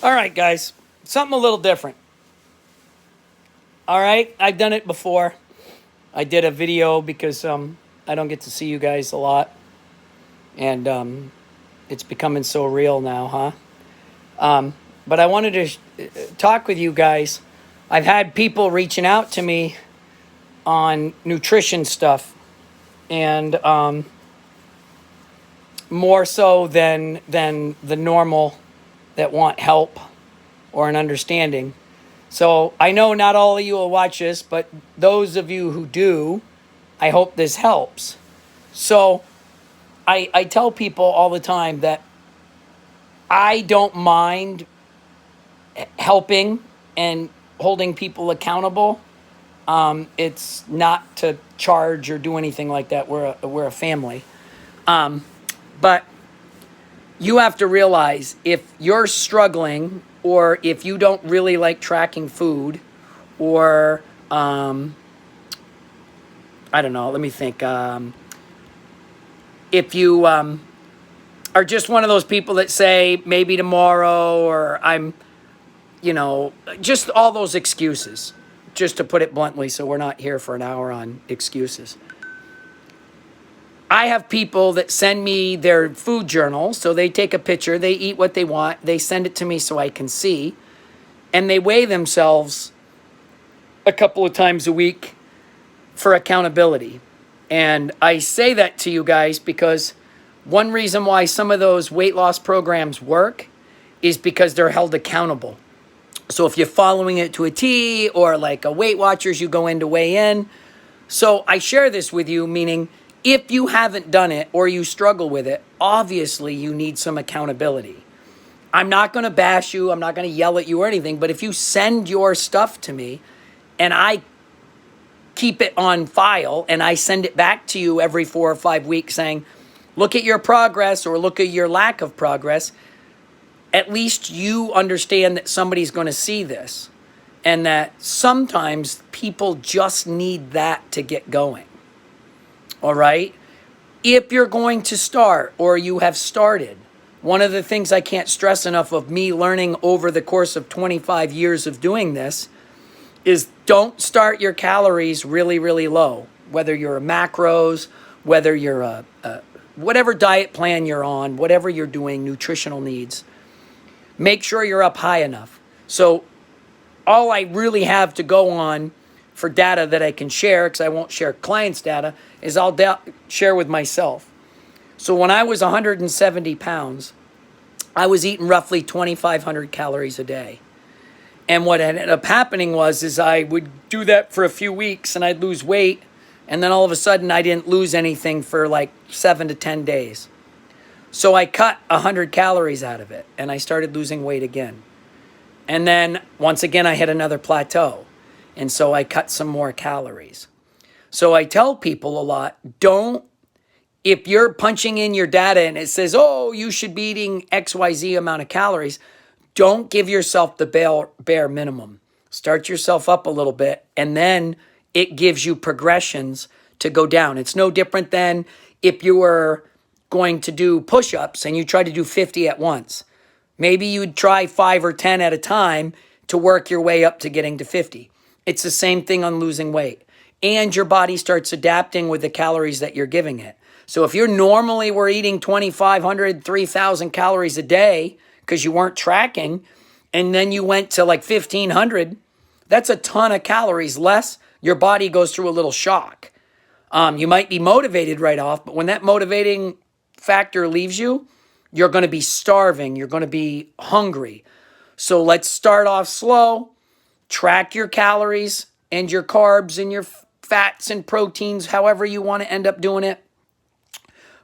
All right, guys, something a little different. All right, I've done it before. I did a video because I don't get to see you guys a lot, and it's becoming so real now, huh? But I wanted to talk with you guys. I've had people reaching out to me on nutrition stuff, and more so than the normal that want help or an understanding. So I know not all of you will watch this, but those of you who do, I hope this helps. So I tell people all the time that I don't mind helping and holding people accountable. It's not to charge or do anything like that. We're a family. But you have to realize if you're struggling or if you don't really like tracking food or I don't know, let me think. If you are just one of those people that say maybe tomorrow or I'm, just all those excuses, just to put it bluntly, so we're not here for an hour on excuses. I have people that send me their food journal. So they take a picture, they eat what they want, they send it to me so I can see, and they weigh themselves a couple of times a week for accountability. And I say that to you guys because one reason why some of those weight loss programs work is because they're held accountable. So if you're following it to a T or like a Weight Watchers, you go in to weigh in. So I share this with you, meaning if you haven't done it or you struggle with it, obviously you need some accountability. I'm not going to bash you. I'm not going to yell at you or anything. But if you send your stuff to me and I keep it on file and I send it back to you every 4 or 5 weeks saying, look at your progress or look at your lack of progress, at least you understand that somebody's going to see this and that sometimes people just need that to get going. All right? If you're going to start or you have started, one of the things I can't stress enough of me learning over the course of 25 years of doing this is don't start your calories really, really low. Whether you're a macros, whether you're a whatever diet plan you're on, whatever you're doing, nutritional needs, make sure you're up high enough. So all I really have to go on for data that I can share, because I won't share clients' data, is I'll share with myself. So when I was 170 pounds, I was eating roughly 2,500 calories a day. And what ended up happening is I would do that for a few weeks and I'd lose weight. And then all of a sudden I didn't lose anything for like 7 to 10 days. So I cut 100 calories out of it and I started losing weight again. And then once again, I hit another plateau. And so I cut some more calories. So I tell people a lot, if you're punching in your data and it says, oh, you should be eating XYZ amount of calories, don't give yourself the bare minimum. Start yourself up a little bit, and then it gives you progressions to go down. It's no different than if you were going to do push-ups and you try to do 50 at once. Maybe you'd try 5 or 10 at a time to work your way up to getting to 50. It's the same thing on losing weight. And your body starts adapting with the calories that you're giving it. So if you're normally were eating 2,500, 3,000 calories a day because you weren't tracking, and then you went to like 1,500, that's a ton of calories less. Your body goes through a little shock. You might be motivated right off, but when that motivating factor leaves you, you're going to be starving. You're going to be hungry. So let's start off slow. Track your calories and your carbs and your fats and proteins, however you want to end up doing it,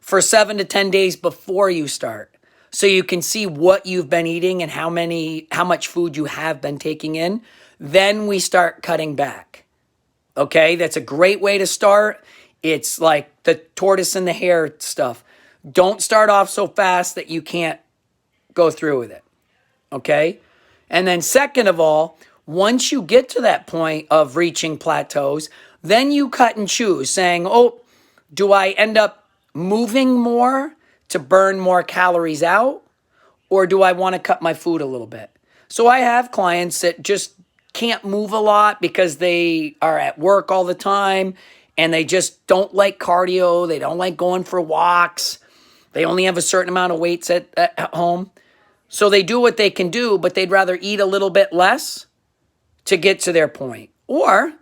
for 7 to 10 days before you start. So you can see what you've been eating and how much food you have been taking in. Then we start cutting back. Okay, that's a great way to start. It's like the tortoise and the hare stuff. Don't start off so fast that you can't go through with it. Okay? And then second of all, once you get to that point of reaching plateaus, then you cut and choose saying, oh, do I end up moving more to burn more calories out? Or do I want to cut my food a little bit? So I have clients that just can't move a lot because they are at work all the time and they just don't like cardio. They don't like going for walks. They only have a certain amount of weights at home. So they do what they can do, but they'd rather eat a little bit less to get to their point. Or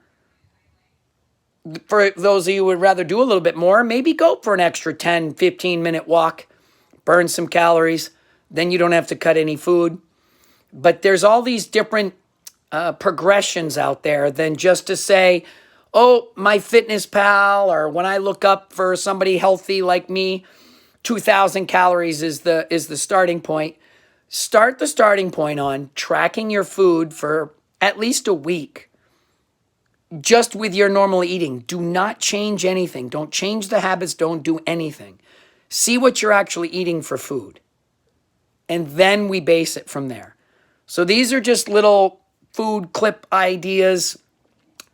for those of you who would rather do a little bit more, maybe go for an extra 10, 15-minute walk, burn some calories. Then you don't have to cut any food. But there's all these different progressions out there than just to say, oh, my fitness pal, or when I look up for somebody healthy like me, 2,000 calories is the starting point. Start the starting point on tracking your food for at least a week, just with your normal eating. Do not change anything. Don't change the habits. Don't do anything. See what you're actually eating for food. And then we base it from there. So these are just little food clip ideas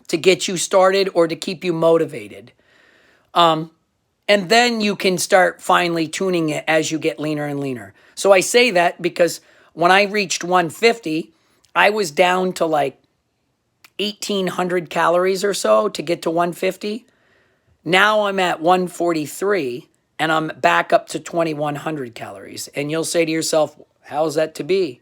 to get you started or to keep you motivated. And then you can start finely tuning it as you get leaner and leaner. So I say that because when I reached 150, I was down to like 1,800 calories or so to get to 150. Now I'm at 143 and I'm back up to 2,100 calories. And you'll say to yourself, how's that to be?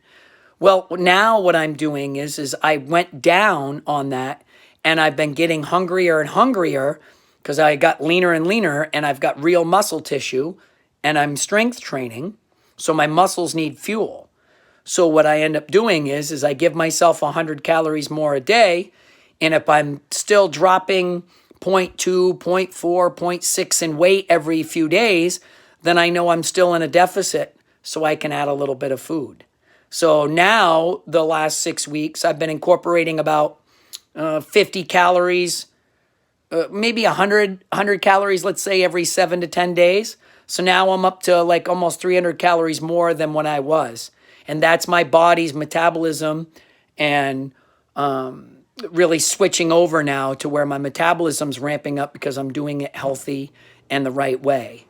Well, now what I'm doing is I went down on that and I've been getting hungrier and hungrier because I got leaner and leaner and I've got real muscle tissue and I'm strength training. So my muscles need fuel. So what I end up doing is I give myself 100 calories more a day. And if I'm still dropping 0.2, 0.4, 0.6 in weight every few days, then I know I'm still in a deficit so I can add a little bit of food. So now, the last 6 weeks, I've been incorporating about 50 calories, maybe 100 calories, let's say, every 7 to 10 days. So now I'm up to like almost 300 calories more than when I was. And that's my body's metabolism and really switching over now to where my metabolism's ramping up because I'm doing it healthy and the right way.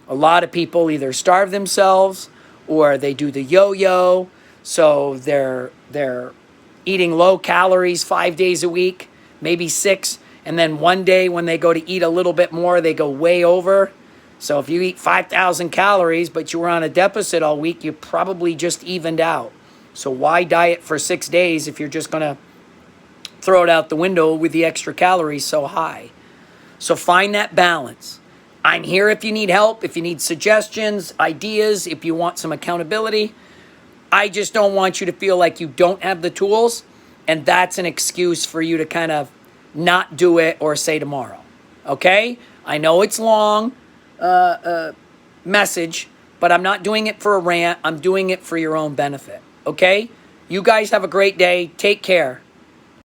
A lot of people either starve themselves or they do the yo-yo. So they're eating low calories 5 days a week, maybe 6. And then one day when they go to eat a little bit more, they go way over. So if you eat 5,000 calories, but you were on a deficit all week, you probably just evened out. So why diet for 6 days if you're just going to throw it out the window with the extra calories so high? So find that balance. I'm here if you need help, if you need suggestions, ideas, if you want some accountability. I just don't want you to feel like you don't have the tools, and that's an excuse for you to kind of not do it or say tomorrow. Okay? I know it's long message, but I'm not doing it for a rant. I'm doing it for your own benefit. Okay? You guys have a great day. Take care.